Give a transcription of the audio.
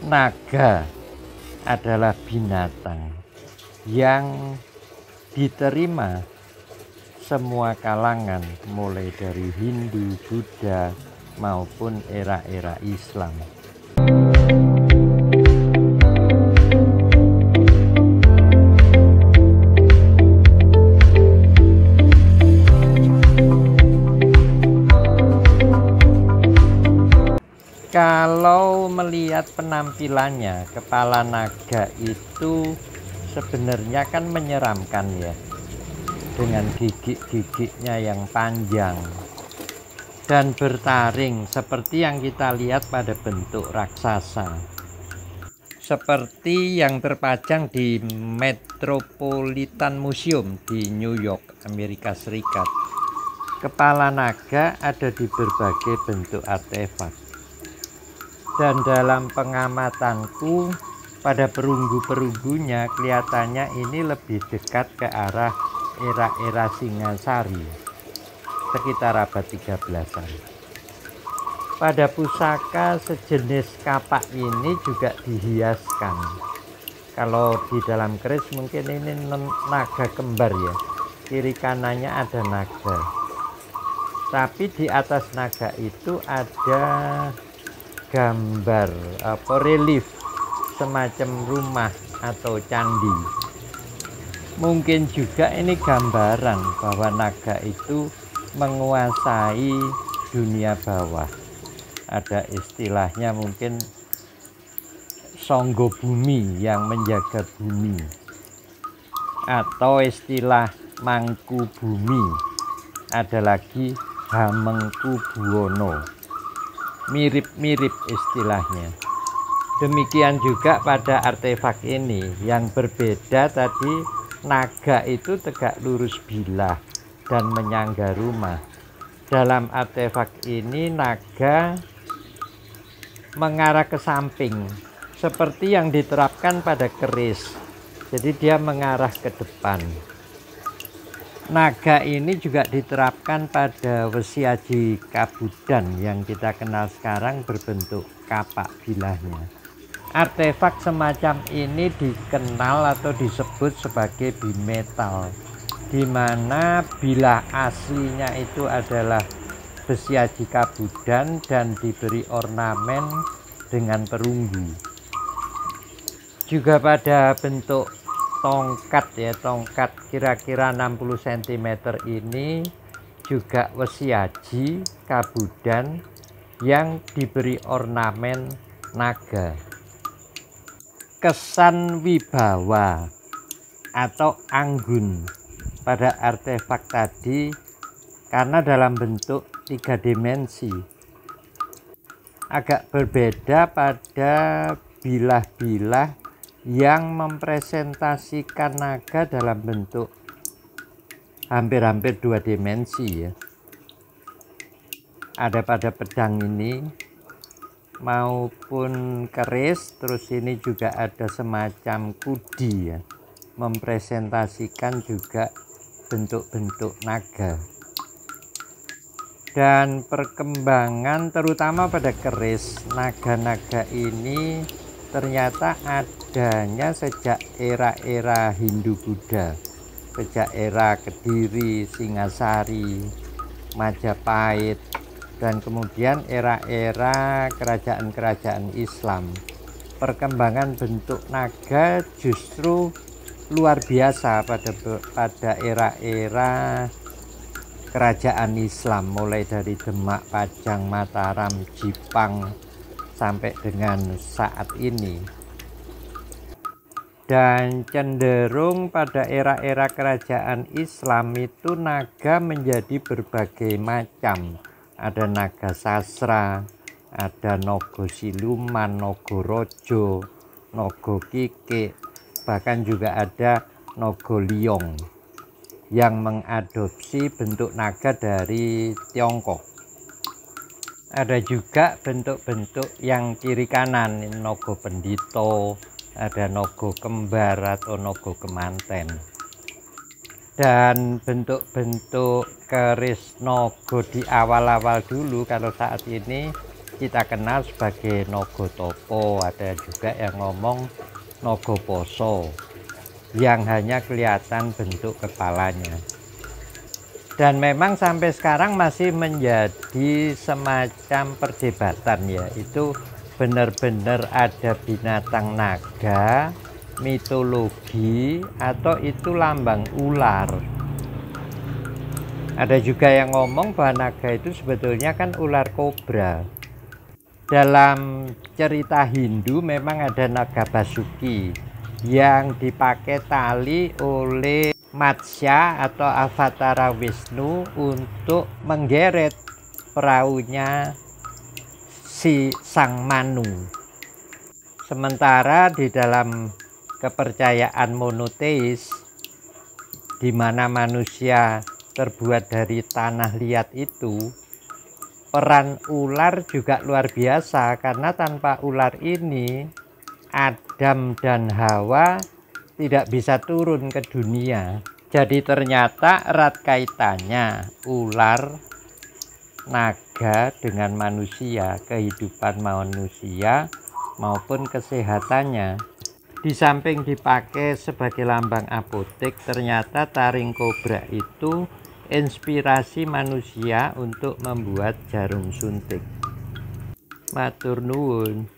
Naga adalah binatang yang diterima semua kalangan, mulai dari Hindu, Buddha, maupun era-era Islam. Kalau melihat penampilannya, kepala naga itu sebenarnya kan menyeramkan ya, dengan gigik-gigiknya yang panjang dan bertaring seperti yang kita lihat pada bentuk raksasa, seperti yang terpajang di Metropolitan Museum di New York, Amerika Serikat. Kepala naga ada di berbagai bentuk artefak. Dan dalam pengamatanku, pada perunggu-perunggunya kelihatannya ini lebih dekat ke arah era-era Singasari, sekitar abad 13-an. Pada pusaka sejenis kapak ini juga dihiaskan. Kalau di dalam keris mungkin ini naga kembar ya, kiri kanannya ada naga. Tapi di atas naga itu ada gambar relief semacam rumah atau candi. Mungkin juga ini gambaran bahwa naga itu menguasai dunia bawah. Ada istilahnya mungkin Sangga Bumi yang menjaga bumi, atau istilah Mangku Bumi. Ada lagi Hamengku Buwono. Mirip-mirip istilahnya. Demikian juga pada artefak ini. Yang berbeda tadi, naga itu tegak lurus bilah dan menyangga rumah. Dalam artefak ini naga mengarah ke samping seperti yang diterapkan pada keris. Jadi dia mengarah ke depan. Naga ini juga diterapkan pada Wesiaji Kabudan yang kita kenal sekarang berbentuk kapak bilahnya. Artefak semacam ini dikenal atau disebut sebagai bimetal, di mana bilah aslinya itu adalah Wesiaji Kabudan dan diberi ornamen dengan perunggu. Juga pada bentuk tongkat ya, tongkat kira-kira 60 cm ini juga Wesiaji Kabudan yang diberi ornamen naga. Kesan wibawa atau anggun pada artefak tadi karena dalam bentuk 3 dimensi. Agak berbeda pada bilah-bilah yang mempresentasikan naga dalam bentuk hampir-hampir 2 dimensi ya. Ada pada pedang ini maupun keris, terus ini juga ada semacam kudi ya, mempresentasikan juga bentuk-bentuk naga. Dan perkembangan terutama pada keris, naga-naga ini ternyata adanya sejak era-era Hindu-Buddha, sejak era Kediri, Singasari, Majapahit, dan kemudian era-era kerajaan-kerajaan Islam. Perkembangan bentuk naga justru luar biasa pada era-era kerajaan Islam, mulai dari Demak, Pajang, Mataram, Jipang, sampai dengan saat ini. Dan cenderung pada era-era kerajaan Islam itu naga menjadi berbagai macam. Ada naga sasra, ada naga siluman, naga rojo, naga kikik, bahkan juga ada naga liong yang mengadopsi bentuk naga dari Tiongkok. Ada juga bentuk-bentuk yang kiri kanan, naga pendito, ada naga kembar atau naga kemanten. Dan bentuk-bentuk keris naga di awal-awal dulu, kalau saat ini kita kenal sebagai Naga-Tapa, ada juga yang ngomong Naga-Pasa yang hanya kelihatan bentuk kepalanya. Dan memang sampai sekarang masih menjadi semacam perdebatan ya, itu benar-benar ada binatang naga, mitologi, atau itu lambang ular. Ada juga yang ngomong bahwa naga itu sebetulnya kan ular kobra. Dalam cerita Hindu memang ada naga Basuki yang dipakai tali oleh Matsya atau Avatara Wisnu untuk menggeret perahunya si Sang Manu. Sementara di dalam kepercayaan monoteis, di mana manusia terbuat dari tanah liat itu, peran ular juga luar biasa, karena tanpa ular ini Adam dan Hawa tidak bisa turun ke dunia. Jadi ternyata erat kaitannya ular, naga dengan manusia, kehidupan manusia maupun kesehatannya. Di samping dipakai sebagai lambang apotek, ternyata taring kobra itu inspirasi manusia untuk membuat jarum suntik. Matur nuwun.